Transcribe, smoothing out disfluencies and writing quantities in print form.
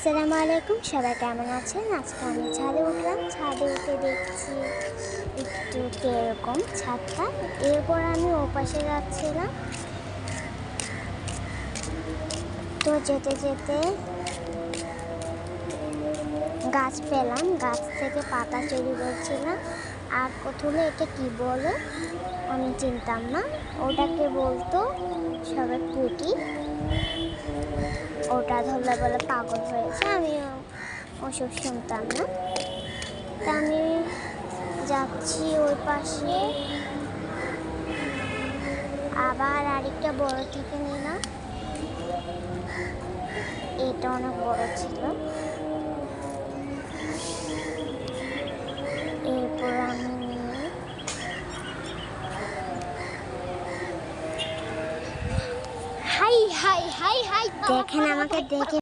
আসসালামু আলাইকুম, সবাই কেমন আছেন? আজকে আমি ছাদে উঠলাম। ছাদে উঠে দেখছি একটু এরকম ছাদটা। এরপর আমি ওপাশে যাচ্ছিলাম, তো যেতে যেতে গাছ পেলাম। গাছ থেকে পাতা চুরি করছিলাম। আর কোথাও এটা কি বলে আমি চিনতাম না, ওটাকে বলতো সবাই পুঁটি। ওটা ধরলে বলে পাগল হয়েছে, আমি ওসব শুনতাম না। তা আমি যাচ্ছি ওই পাশে, আবার আরেকটা বড় থেকে নিলাম। এটা অনেক বড় ছিল। এরপর আমি হাই হাই হাই হাই দেখেন আমাকে দেখে